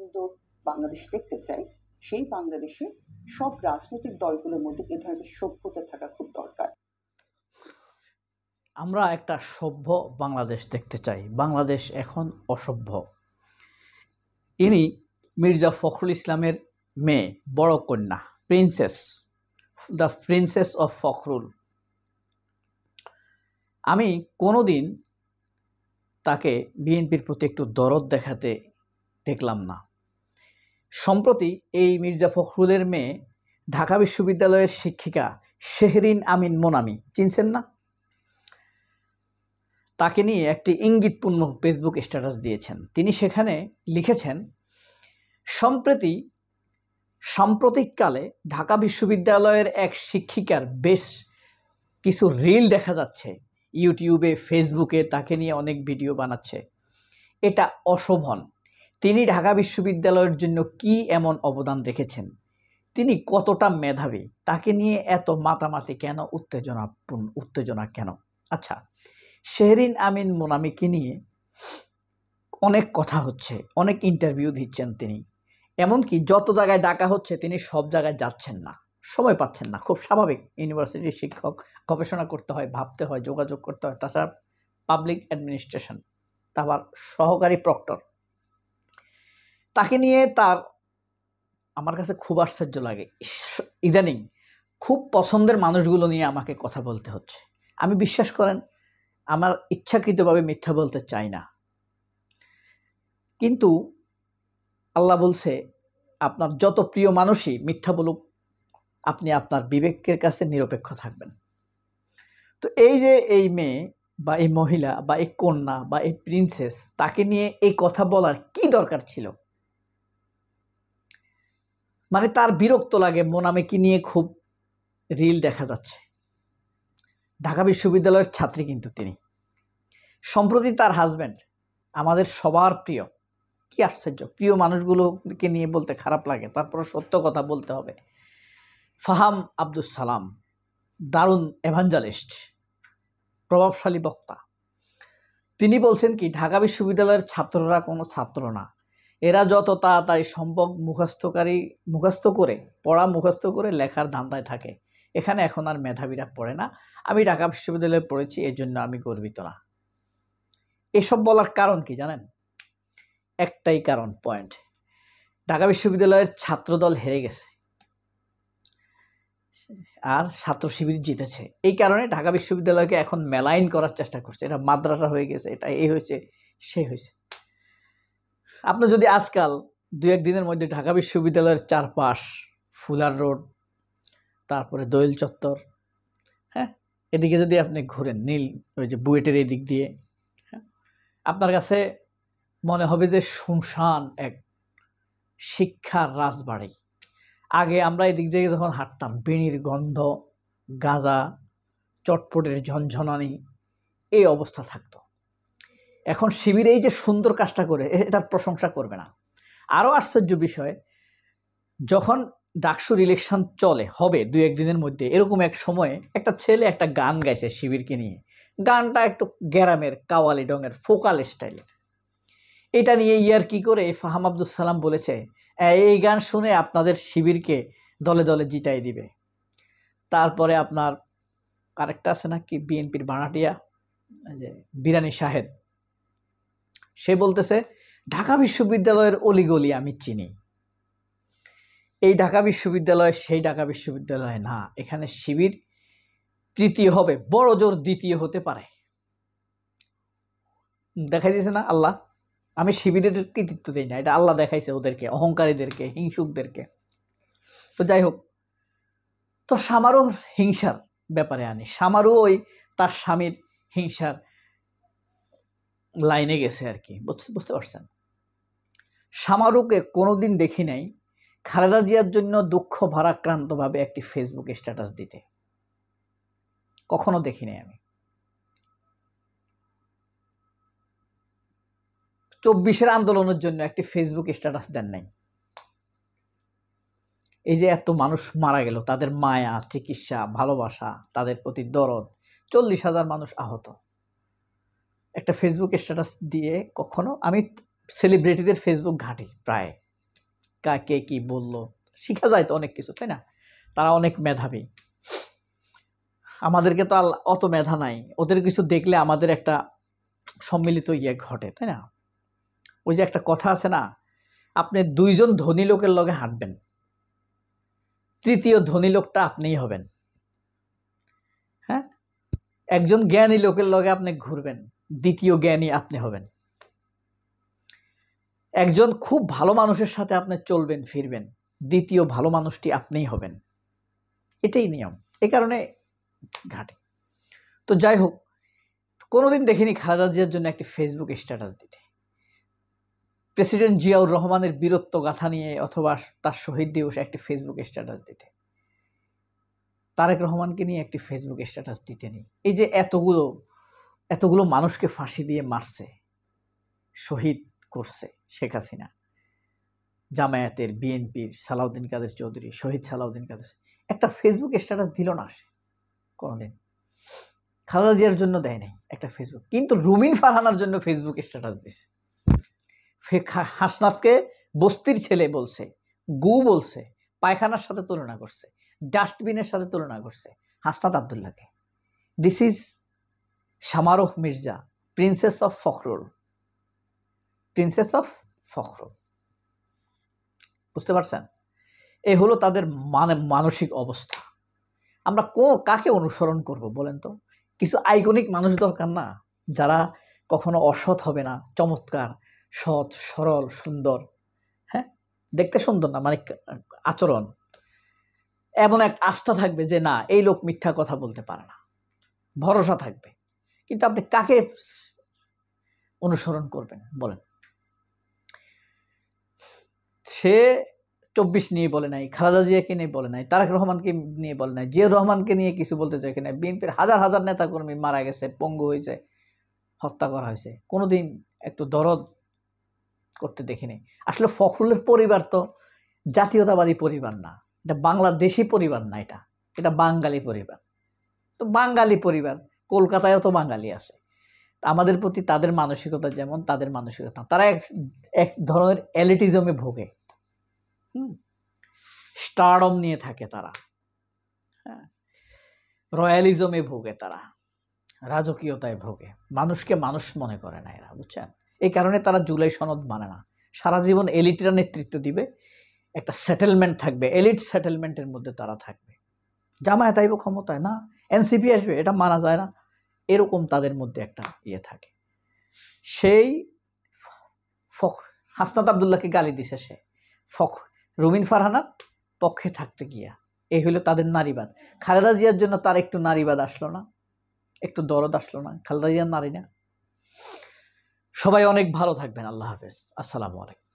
সুন্দর বাংলাদেশ দেখতে চাই, সেই বাংলাদেশে সব রাজনৈতিক দলগুলোর মধ্যে এ ধরনের সভ্যতা থাকা খুব দরকার। আমরা একটা সভ্য বাংলাদেশ দেখতে চাই। বাংলাদেশ এখন অসভ্য। ইনি মির্জা ফখরুল ইসলামের মেয়ে, বড় কন্যা, princess, the princess of Fakhrul. আমি কোনোদিন তাকে বিএনপির প্রতি একটু দরদ দেখাতে দেখলাম না। সম্প্রতি এই মির্জা ফখরুলের মেয়ে ঢাকা বিশ্ববিদ্যালয়ের শিক্ষিকা শেহরিন আমিন মোনামি, চিনছেন না? তাকে নিয়ে একটি ইঙ্গিতপূর্ণ ফেসবুক স্ট্যাটাস দিয়েছেন। তিনি সেখানে লিখেছেন, সাম্প্রতিককালে ঢাকা বিশ্ববিদ্যালয়ের এক শিক্ষিকার বেশ কিছু রিল দেখা যাচ্ছে ইউটিউবে, ফেসবুকে। তাকে নিয়ে অনেক ভিডিও বানাচ্ছে। এটা অশোভন। তিনি ঢাকা বিশ্ববিদ্যালয়ের জন্য কি এমন অবদান রেখেছেন? তিনি কতটা মেধাবী? তাকে নিয়ে এত মাতামাতি কেন? উত্তেজনা কেন? আচ্ছা, শেহরিন আমিন মোনামিকে নিয়ে অনেক কথা হচ্ছে, অনেক ইন্টারভিউ দিচ্ছেন তিনি। এমনকি যত জায়গায় ডাকা হচ্ছে তিনি সব জায়গায় যাচ্ছেন না, সময় পাচ্ছেন না। খুব স্বাভাবিক, ইউনিভার্সিটির শিক্ষক, গবেষণা করতে হয়, ভাবতে হয়, যোগাযোগ করতে হয়। তাছাড়া পাবলিক অ্যাডমিনিস্ট্রেশন, তারপর সহকারী প্রক্টর। তাকে নিয়ে আমার কাছে খুব আশ্চর্য লাগে। ইদানিং খুব পছন্দের মানুষগুলো নিয়ে আমাকে কথা বলতে হচ্ছে। আমি, বিশ্বাস করেন, আমার ইচ্ছাকৃতভাবে মিথ্যা বলতে চাই না, কিন্তু আল্লাহ বলছে, আপনার যত প্রিয় মানুষই মিথ্যা বলুক, আপনি আপনার বিবেকের কাছে নিরপেক্ষ থাকবেন। তো এই যে এই মেয়ে বা এই মহিলা বা এই কন্যা বা এই প্রিন্সেস, তাকে নিয়ে এই কথা বলার কি দরকার ছিল? মানে তার বিরক্ত লাগে। মোনামিকে নিয়ে খুব রিল দেখা যাচ্ছে। ঢাকা বিশ্ববিদ্যালয়ের ছাত্রী কিন্তু তিনি। সম্প্রতি তার হাজব্যান্ড আমাদের সবার প্রিয়। কি আশ্চর্য! প্রিয় মানুষগুলোকে নিয়ে বলতে খারাপ লাগে, তারপর সত্য কথা বলতে হবে। ফাহাম আব্দুস সালাম, দারুণ এভাঞ্জেলিস্ট, প্রভাবশালী বক্তা। তিনি বলছেন কি, ঢাকা বিশ্ববিদ্যালয়ের ছাত্ররা কোনো ছাত্র না, এরা যত তাড়াতাড়ি সম্ভব পড়া মুখস্থ করে লেখার ধান্দায় থাকে। এখানে এখন আর মেধাবীরা পড়ে না। আমি ঢাকা বিশ্ববিদ্যালয়ে পড়েছি, এর জন্য আমি গর্বিত না। এসব বলার কারণ কি জানেন? একটাই কারণ, পয়েন্ট। ঢাকা বিশ্ববিদ্যালয়ের ছাত্রদল হেরে গেছে আর ছাত্র শিবির জিতেছে। এই কারণে ঢাকা বিশ্ববিদ্যালয়কে এখন মেলাইন করার চেষ্টা করছে। এটা মাদ্রাসা হয়ে গেছে, এটা এই হয়েছে, সে হয়েছে। আপনি যদি আজকাল দু একদিনের মধ্যে ঢাকা বিশ্ববিদ্যালয়ের চারপাশ, ফুলার রোড, তারপরে দোয়েল চত্বর, হ্যাঁ, এদিকে যদি আপনি ঘুরেন, নীল ওই যে বুয়েটের এই দিক দিয়ে, হ্যাঁ, আপনার কাছে মনে হবে যে শুনশান এক শিক্ষার রাজবাড়ি। আগে আমরা এদিক দিয়ে যখন হাঁটতাম, বিড়ির গন্ধ, গাঁজা, চটপটের ঝনঝনানি, এই অবস্থা থাকতো। এখন শিবির এই যে সুন্দর কাজটা করে, এটার প্রশংসা করবে না। আরও আশ্চর্য বিষয়, যখন ডাকসুর ইলেকশন হবে দু একদিনের মধ্যে, এরকম এক সময়ে একটা ছেলে একটা গান গাইছে শিবিরকে নিয়ে। গানটা একটু গ্রামের কাওয়ালি ডঙের ফোকাল স্টাইলের। এটা নিয়ে কি করে ফাহাম আব্দুস সালাম বলেছে, এই গান শুনে আপনাদের শিবিরকে দলে দলে জিতাই দিবে। তারপরে আপনার আরেকটা আছে না কি, বিএনপির ভাড়াটিয়া যে বিরানি সাহেব, সে বলতেছে ঢাকা বিশ্ববিদ্যালয়ের অলিগলি আমি চিনি। এই ঢাকা বিশ্ববিদ্যালয় সেই ঢাকা বিশ্ববিদ্যালয় না, এখানে শিবির তৃতীয় হবে, বড় জোর দ্বিতীয় হতে পারে। দেখাই দিয়েছে না আল্লাহ। আমি শিবিরের কৃতিত্ব দিই না, এটা আল্লাহ দেখাইছে ওদেরকে, অহংকারীদেরকে, হিংসুকদেরকে। তো যাই হোক, তো সামারুর হিংসার ব্যাপারে আনি। সামারু ওই তার স্বামীর হিংসার লাইনে গেছে আর কি, বুঝতে পারছেন? সামারুকে কোনোদিন দেখি নাই খালেদা জিয়ার জন্য দুঃখ ভারাক্রান্তভাবে একটি ফেসবুক স্ট্যাটাস দিতে, কখনো দেখি নাই আমি। 24-এর আন্দোলনের জন্য একটি ফেসবুক স্ট্যাটাস দেন নাই। এই যে এত মানুষ মারা গেল, তাদের মায়া, চিকিৎসা, ভালোবাসা, তাদের প্রতি দরদ, 40,000 মানুষ আহত, একটা ফেসবুক স্ট্যাটাস দিয়ে কখনো? আমি সেলিব্রিটিদের ফেসবুক ঘাঁটি প্রায়, কাকে কি বললো, শিখা যায় তো অনেক কিছু, তাই না? তারা অনেক মেধাবী, আমাদেরকে তো আর অত মেধা নাই। ওদের কিছু দেখলে আমাদের একটা সম্মিলিত ইয়ে ঘটে, তাই না? ওই যে একটা কথা আছে না, আপনি দুইজন ধনী লোকের লগে হাঁটবেন, তৃতীয় ধনী লোকটা আপনিই হবেন। হ্যাঁ, একজন জ্ঞানী লোকের লগে আপনি ঘুরবেন, দ্বিতীয় জ্ঞানী আপনি হবেন। একজন খুব ভালো মানুষের সাথে আপনি চলবেন ফিরবেন, দ্বিতীয় ভালো মানুষটি আপনিই হবেন। এটাই নিয়ম, এই কারণে ঘাটে। তো যাই হোক, কোনোদিন দেখিনি খালেদা জিয়ার জন্য একটি ফেসবুক স্ট্যাটাস দিতে, প্রেসিডেন্ট জিয়াউর রহমানের বীরত্ব গাথা নিয়ে অথবা তার শহীদ দিবসে একটি ফেসবুক স্ট্যাটাস দিতে, তারেক রহমানকে নিয়ে একটি ফেসবুক স্ট্যাটাস দিতে নেই। এই যে এতগুলো মানুষকে ফাঁসি দিয়ে মারছে, শহীদ করছে শেখ হাসিনা, জামায়াতের, বিএনপির সালাউদ্দিন কাদের চৌধুরী, শহীদ সালাউদ্দিন কাদের, একটা ফেসবুক স্ট্যাটাস দিল না সে কোনোদিন। খালেদা জিয়ার জন্য দেয় নাই একটা ফেসবুক, কিন্তু রুমিন ফারহানার জন্য ফেসবুক স্ট্যাটাস দিছে। হাসনাতকে বস্তির ছেলে বলছে, গু বলছে, পায়খানার সাথে তুলনা করছে, ডাস্টবিনের সাথে তুলনা করছে হাসনাত আবদুল্লাহকে। This is Shamarukh Mirza, princess of Fakhrul, princess of Fakhrul. বুঝতে পারছেন? এই হলো তাদের মানসিক অবস্থা। আমরা কাকে অনুসরণ করব বলেন তো? কিছু আইকনিক মানুষ দরকার না, যারা কখনো অসৎ হবে না, চমৎকার, সৎ, সরল, সুন্দর। হ্যাঁ, দেখতে সুন্দর না, মানে আচরণ, এমন এক আস্থা থাকবে যে না, এই লোক মিথ্যা কথা বলতে পারে না, ভরসা থাকবে। কিন্তু আপনি কাকে অনুসরণ করবেন বলেন? সে 24 নিয়ে বলে নাই, খালেদা জিয়াকে নিয়ে বলে নাই, তারেক রহমানকে নিয়ে বলে নাই, জিয়াউর রহমানকে নিয়ে কিছু বলতে চাই কিনা, বিএনপির হাজার হাজার নেতাকর্মী মারা গেছে, পঙ্গু হয়েছে, হত্যা করা হয়েছে, কোনোদিন একটু দরদ করতে দেখিনি। আসলে ফখরুলের পরিবার তো জাতীয়তাবাদী পরিবার না, এটা বাংলাদেশি পরিবার না, এটা বাঙালি পরিবার। তো বাঙালি পরিবার, কলকাতায়ও তো বাঙালি আছে। আমাদের প্রতি তাদের মানসিকতা যেমন, তাদের মানসিকতা, তারা এক ধরনের এলিটিজমে ভোগে, স্টারডম নিয়ে থাকে তারা, হ্যাঁ, রয়্যালিজমে ভোগে তারা, রাজকীয়তায় ভোগে, মানুষকে মানুষ মনে করে না এরা, বুঝছেন? এই কারণে তারা জুলাই সনদ মানে না। সারা জীবন এলিটরা নেতৃত্ব দিবে, একটা সেটেলমেন্ট থাকবে, এলিট সেটেলমেন্টের মধ্যে তারা থাকবে। জামায়াত আইব ক্ষমতায় না, এনসিপি আসবে, এটা মানা যায় না, এরকম তাদের মধ্যে একটা ইয়ে থাকে। সেই হাসনাত আবদুল্লাহকে গালি দিছে সে রুমিন ফারহানার পক্ষে থাকতে গিয়া। এই হলো তাদের নারীবাদ। খালেদা জিয়ার জন্য তার একটু নারীবাদ আসলো না, একটু দরদ আসলো না? খালেদা জিয়ার নারী না। সবাই অনেক ভালো থাকবেন। আল্লাহ হাফেজ, আসসালামু আলাইকুম।